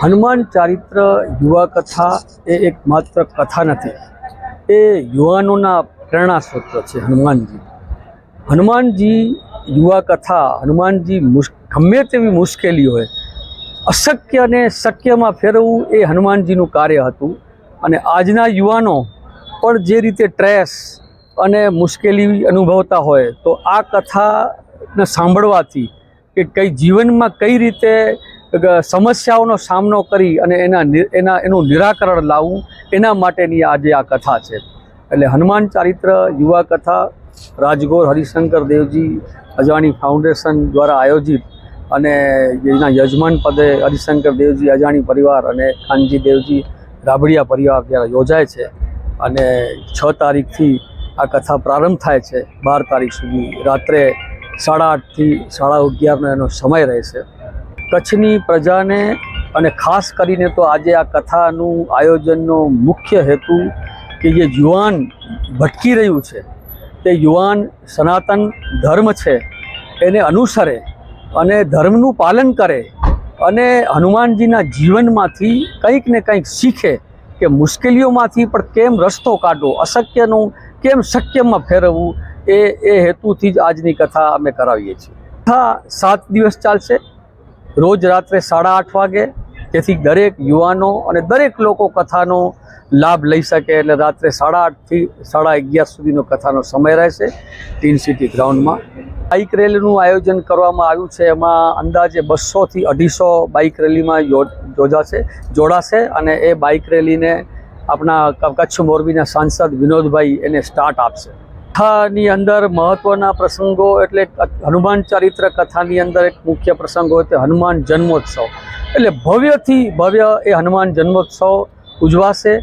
હનુમાન ચારિત્ર યુવા કથા એ એક માત્ર કથા નથી, એ યુવાનોના પ્રેરણા સ્ત્રોત છે. હનુમાનજી યુવા કથા, હનુમાનજી ગમે તેવી મુશ્કેલી હોય, અશક્યને શક્યમાં ફેરવવું એ હનુમાનજીનું કાર્ય હતું. અને આજના યુવાનો પણ જે રીતે ટ્રેસ અને મુશ્કેલી અનુભવતા હોય, તો આ કથાને સાંભળવાથી કે કઈ જીવનમાં કઈ રીતે સમસ્યાઓનો સામનો કરી અને એનું નિરાકરણ લાવવું, એના માટેની આજે આ કથા છે. એટલે હનુમાન ચારિત્ર યુવા કથા રાજગોર હરિશંકર દેવજી અજાણી ફાઉન્ડેશન દ્વારા આયોજિત અને એના યજમાન પદે હરિશંકર દેવજી અજાણી પરિવાર અને ખાનજી દેવજી રાબડિયા પરિવાર દ્વારા યોજાય છે. અને 6 તારીખથી આ કથા પ્રારંભ થાય છે. 12 તારીખ સુધી રાત્રે 8:30થી 11:30નો એનો સમય રહેશે. કચ્છની પ્રજાને અને ખાસ કરીને તો આજે આ કથાનું આયોજનનો મુખ્ય હેતુ કે જે યુવાન ભટકી રહ્યું છે, તે યુવાન સનાતન ધર્મ છે એને અનુસરે અને ધર્મનું પાલન કરે અને હનુમાનજીના જીવનમાંથી કંઈક ને કંઈક શીખે કે મુશ્કેલીઓમાંથી પણ કેમ રસ્તો કાઢવો, અશક્યનું કેમ શક્યમાં ફેરવવું, એ હેતુથી જ આજની કથા અમે કરાવીએ છીએ. કથા 7 દિવસ ચાલશે, રોજ રાત્રે 8:30 વાગે, જેથી દરેક યુવાનો અને દરેક લોકો કથાનો લાભ લઈ શકે. એટલે રાત્રે 8:30થી 11:30 સુધીનો કથાનો સમય રહેશે ટીન સિટી ગ્રાઉન્ડમાં. બાઇક રેલીનું આયોજન કરવામાં આવ્યું છે. એમાં અંદાજે 200થી 250 બાઇક રેલીમાં જોડાશે અને એ બાઇક રેલીને આપણા કચ્છ મોરબીના સાંસદ વિનોદભાઈ એને સ્ટાર્ટ આપશે. કથાની અંદર મહત્ત્વના પ્રસંગો એટલે હનુમાન ચારિત્ર કથાની અંદર એક મુખ્ય પ્રસંગ હોય તે હનુમાન જન્મોત્સવ. એટલે ભવ્યથી ભવ્ય એ હનુમાન જન્મોત્સવ ઉજવાશે.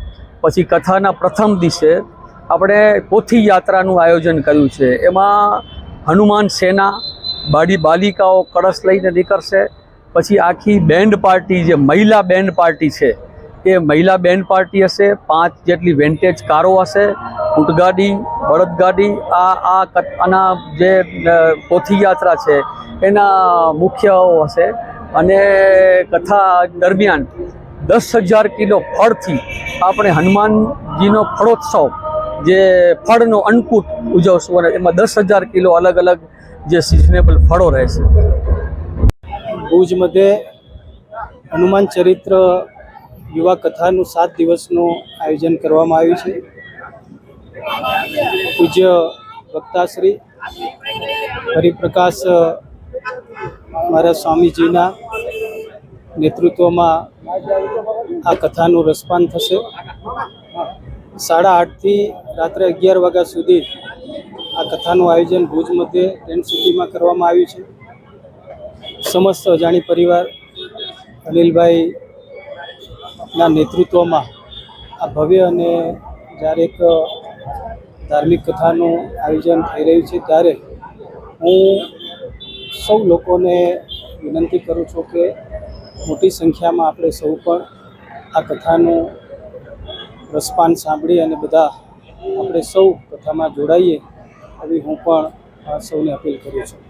પછી કથાના પ્રથમ દિવસે આપણે પોથી યાત્રાનું આયોજન કર્યું છે. એમાં હનુમાન સેના બાલિકાઓ કળશ લઈને નીકળશે. પછી આખી બેન્ડ પાર્ટી, જે મહિલા બેન્ડ પાર્ટી છે, એ મહિલા બેન્ડ પાર્ટી હશે. 5 જેટલી વેન્ટેજ કારો હશે, ઊંટગાડી, બળદગાડી. આના જે પોથી યાત્રા છે એના મુખ્ય હશે. અને કથા દરમિયાન 10,000 કિલો ફળથી આપણે હનુમાનજીનો ફળોત્સવ, જે ફળનો અન્નકૂટ ઉજવશું અને એમાં 10,000 કિલો અલગ અલગ જે સિઝનેબલ ફળો રહેશે. ભુજ મધ્યે હનુમાન ચરિત્ર યુવા કથાનું 7 દિવસનું આયોજન કરવામાં આવ્યું છે. પૂજ્ય વક્તાશ્રી હરિપ્રકાશ મારા સ્વામીજીના નેતૃત્વમાં આ કથાનું રસપાન થશે. 8:30થી રાત્રે 11 વાગ્યા સુધી આ કથાનું આયોજન ભુજ મધ્યે ટેન્ટ સિટીમાં કરવામાં આવ્યું છે. સમસ્ત અજાણી પરિવાર અનિલભાઈના નેતૃત્વમાં આ ભવ્ય અને જ્યારે એક ધાર્મિક કથાનું આયોજન થઈ રહ્યું છે, ત્યારે હું સૌ લોકોને વિનંતી કરું છું કે મોટી સંખ્યામાં આપણે સૌ પણ આ કથાનું રસપાન સાંભળી અને બધા આપણે સૌ કથામાં જોડાઈએ, એવી હું પણ સૌને અપીલ કરું છું.